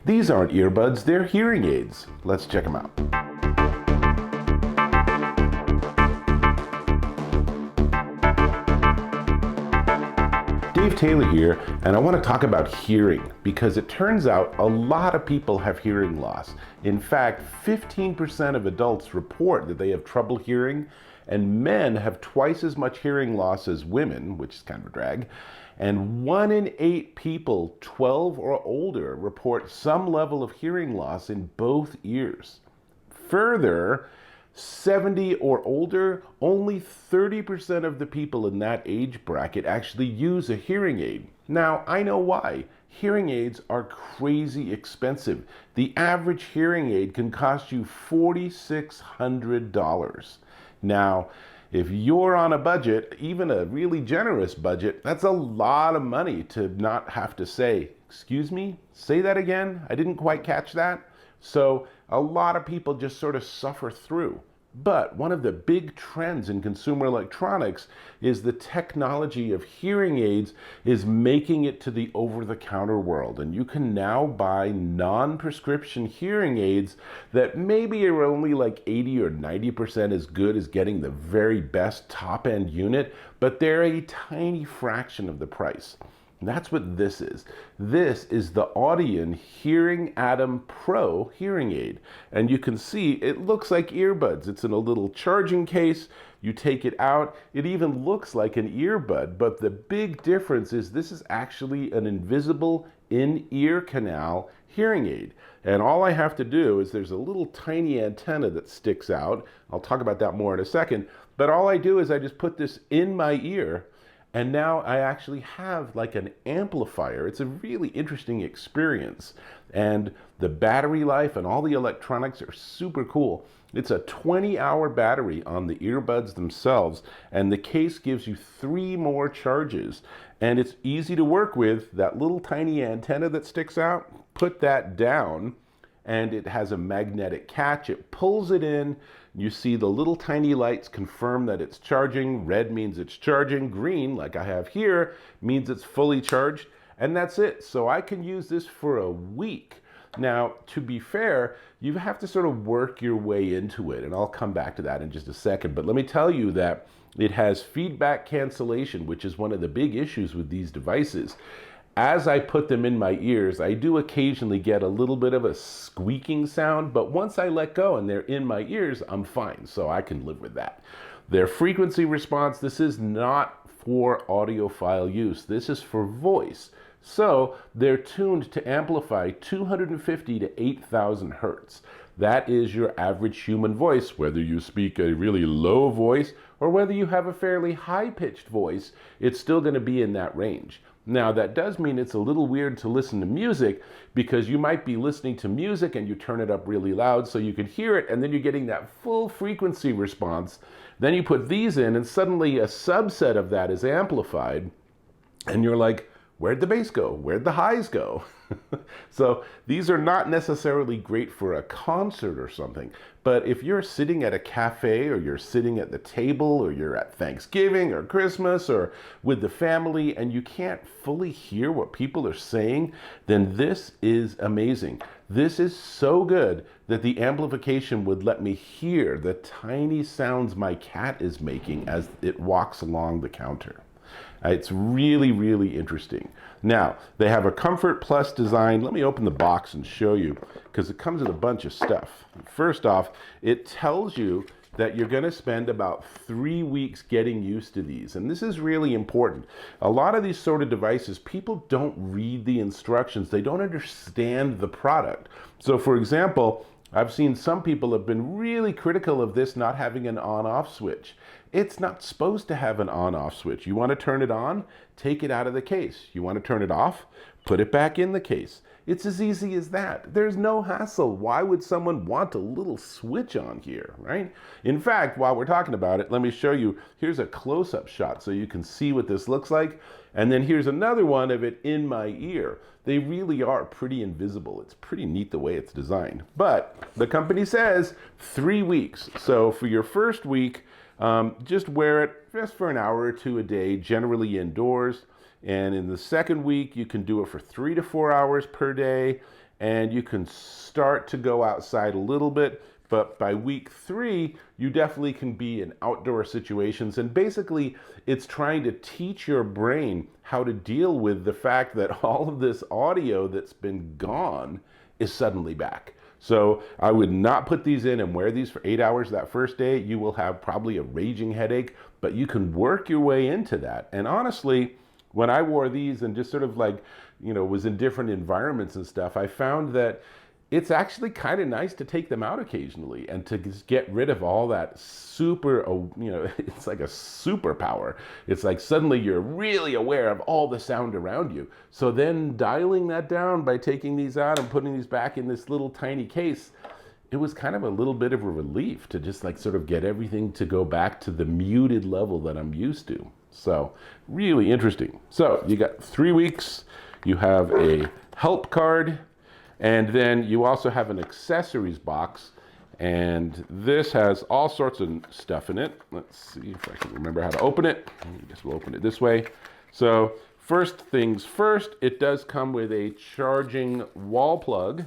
These aren't earbuds, they're hearing aids. Let's check them out. Dave Taylor here, and I want to talk about hearing because it turns out a lot of people have hearing loss. In fact, 15% of adults report that they have trouble hearing, and men have twice as much hearing loss as women, which is kind of a drag. And 1 in 8 people 12 or older report some level of hearing loss in both ears. Further, 70 or older, only 30% of the people in that age bracket actually use a hearing aid. Now, I know why. Hearing aids are crazy expensive. The average hearing aid can cost you $4,600. Now, if you're on a budget, even a really generous budget, that's a lot of money to not have to say, "Excuse me, say that again? I didn't quite catch that." So a lot of people just sort of suffer through. But one of the big trends in consumer electronics is the technology of hearing aids is making it to the over-the-counter world. And you can now buy non-prescription hearing aids that maybe are only like 80 or 90% as good as getting the very best top-end unit, but they're a tiny fraction of the price. That's what this is. This is the Audien Hearing ATOM PRO hearing aid. And you can see it looks like earbuds. It's in a little charging case. You take it out. It even looks like an earbud, but the big difference is this is actually an invisible in-ear canal hearing aid. And all I have to do is there's a little tiny antenna that sticks out. I'll talk about that more in a second. But all I do is I just put this in my ear, and now I actually have like an amplifier. It's a really interesting experience. And the battery life and all the electronics are super cool. It's a 20-hour battery on the earbuds themselves, and the case gives you 3 more charges. And it's easy to work with. That little tiny antenna that sticks out, put that down, and it has a magnetic catch. It pulls it in. You see the little tiny lights confirm that it's charging. Red means it's charging. Green, like I have here, means it's fully charged. And that's it. So I can use this for a week. Now, to be fair, you have to sort of work your way into it. And I'll come back to that in just a second. But let me tell you that it has feedback cancellation, which is one of the big issues with these devices. As I put them in my ears, I do occasionally get a little bit of a squeaking sound, but once I let go and they're in my ears, I'm fine, so I can live with that. Their frequency response, this is not for audiophile use. This is for voice. So they're tuned to amplify 250 to 8,000 hertz. That is your average human voice, whether you speak a really low voice or whether you have a fairly high-pitched voice, it's still going to be in that range. Now, that does mean it's a little weird to listen to music because you might be listening to music and you turn it up really loud so you can hear it, and then you're getting that full frequency response. Then you put these in and suddenly a subset of that is amplified, and you're like, where'd the bass go? Where'd the highs go? So these are not necessarily great for a concert or something, but if you're sitting at a cafe or you're sitting at the table or you're at Thanksgiving or Christmas or with the family and you can't fully hear what people are saying, then this is amazing. This is so good that the amplification would let me hear the tiny sounds my cat is making as it walks along the counter. It's really, really interesting. Now, they have a Comfort Plus design. Let me open the box and show you, because it comes with a bunch of stuff. First off, it tells you that you're going to spend about 3 weeks getting used to these. And this is really important. A lot of these sort of devices, people don't read the instructions. They don't understand the product. So for example, I've seen some people have been really critical of this not having an on-off switch. It's not supposed to have an on-off switch. You want to turn it on, take it out of the case. You want to turn it off, put it back in the case. It's as easy as that. There's no hassle. Why would someone want a little switch on here, right? In fact, while we're talking about it, let me show you. Here's a close-up shot so you can see what this looks like. And then here's another one of it in my ear. They really are pretty invisible. It's pretty neat the way it's designed. But the company says 3 weeks. So for your first week, just wear it just for an hour or two a day, generally indoors. And in the second week, you can do it for 3 to 4 hours per day. and you can start to go outside a little bit. But by week 3, you definitely can be in outdoor situations. And basically, it's trying to teach your brain how to deal with the fact that all of this audio that's been gone is suddenly back. So I would not put these in and wear these for 8 hours that first day. You will have probably a raging headache, but you can work your way into that. And honestly, when I wore these and just sort of like, was in different environments and stuff, I found that it's actually kind of nice to take them out occasionally and to just get rid of all that super, it's like a superpower. It's like suddenly you're really aware of all the sound around you. So then dialing that down by taking these out and putting these back in this little tiny case, it was kind of a little bit of a relief to just like sort of get everything to go back to the muted level that I'm used to. So really interesting. So you got 3 weeks, you have a help card, and then you also have an accessories box, and this has all sorts of stuff in it. Let's see if I can remember how to open it. I guess we'll open it this way. So first things first, it does come with a charging wall plug,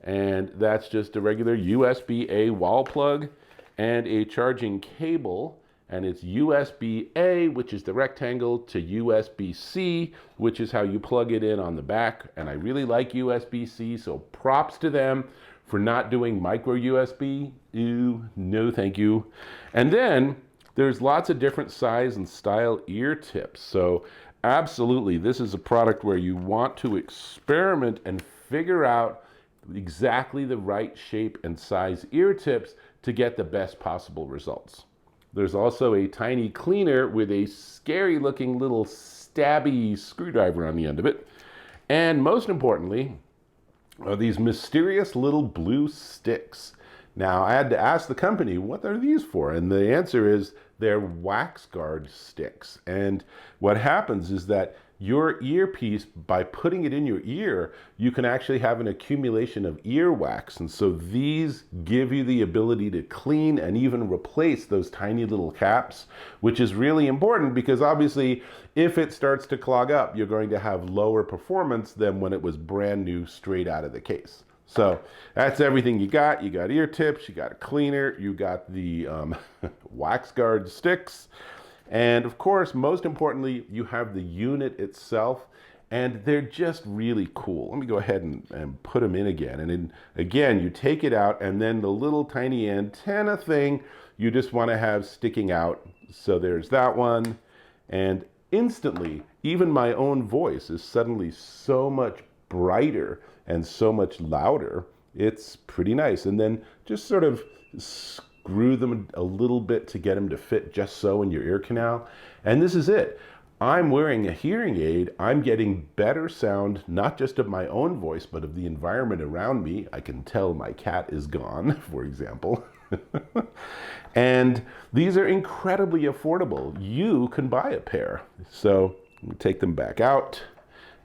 and that's just a regular USB-A wall plug and a charging cable. And it's USB-A, which is the rectangle, to USB-C, which is how you plug it in on the back. And I really like USB-C, so props to them for not doing micro USB. Ew, no thank you. And then there's lots of different size and style ear tips. So absolutely, this is a product where you want to experiment and figure out exactly the right shape and size ear tips to get the best possible results. There's also a tiny cleaner with a scary looking little stabby screwdriver on the end of it. And most importantly, are these mysterious little blue sticks. Now, I had to ask the company, what are these for? And the answer is they're wax guard sticks. And what happens is that your earpiece, by putting it in your ear, you can actually have an accumulation of earwax. And so these give you the ability to clean and even replace those tiny little caps, which is really important because obviously if it starts to clog up, you're going to have lower performance than when it was brand new straight out of the case. So that's everything you got. You got ear tips, you got a cleaner, you got the wax guard sticks. And of course, most importantly, you have the unit itself, and they're just really cool. Let me go ahead and put them in again. And then again, you take it out, and then the little tiny antenna thing you just want to have sticking out. So there's that one. And instantly, even my own voice is suddenly so much brighter and so much louder. It's pretty nice. And then just sort of screw them a little bit to get them to fit just so in your ear canal. And this is it. I'm wearing a hearing aid. I'm getting better sound, not just of my own voice, but of the environment around me. I can tell my cat is gone, for example. And these are incredibly affordable. You can buy a pair. So take them back out.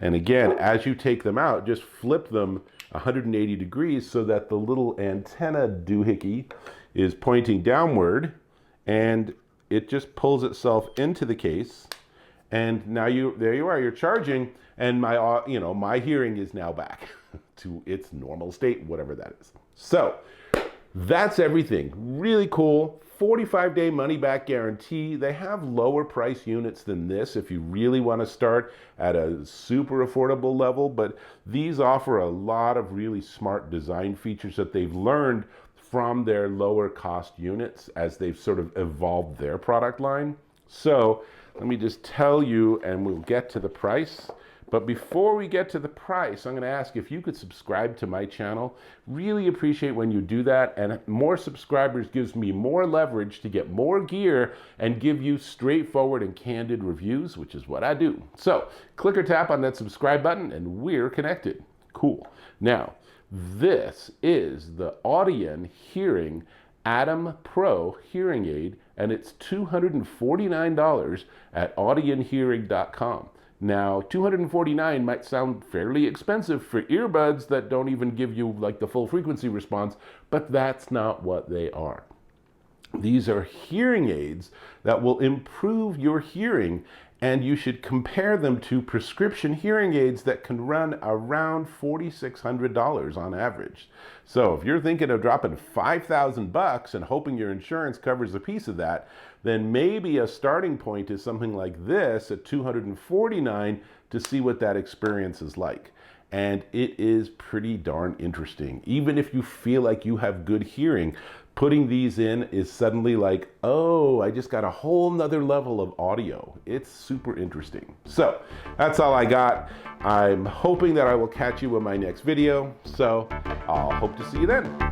And again, as you take them out, just flip them 180 degrees so that the little antenna doohickey is pointing downward, and it just pulls itself into the case. And now there you are, you're charging, and my hearing is now back to its normal state, whatever that is. So that's everything. Really cool. 45-day money-back guarantee. They have lower price units than this if you really want to start at a super affordable level, but these offer a lot of really smart design features that they've learned from their lower cost units as they've sort of evolved their product line. So let me just tell you, and we'll get to the price. But before we get to the price, I'm going to ask if you could subscribe to my channel. Really appreciate when you do that. And more subscribers gives me more leverage to get more gear and give you straightforward and candid reviews, which is what I do. So click or tap on that subscribe button and we're connected. Cool. Now, this is the Audien Hearing ATOM PRO hearing aid, and it's $249 at audienhearing.com. Now, $249 might sound fairly expensive for earbuds that don't even give you like the full frequency response, but that's not what they are. These are hearing aids that will improve your hearing And you should compare them to prescription hearing aids that can run around $4,600 on average. So if you're thinking of dropping $5,000 and hoping your insurance covers a piece of that, then maybe a starting point is something like this at $249 to see what that experience is like. And it is pretty darn interesting. Even if you feel like you have good hearing, putting these in is suddenly like, oh, I just got a whole nother level of audio. It's super interesting. So that's all I got. I'm hoping that I will catch you in my next video. So I'll hope to see you then.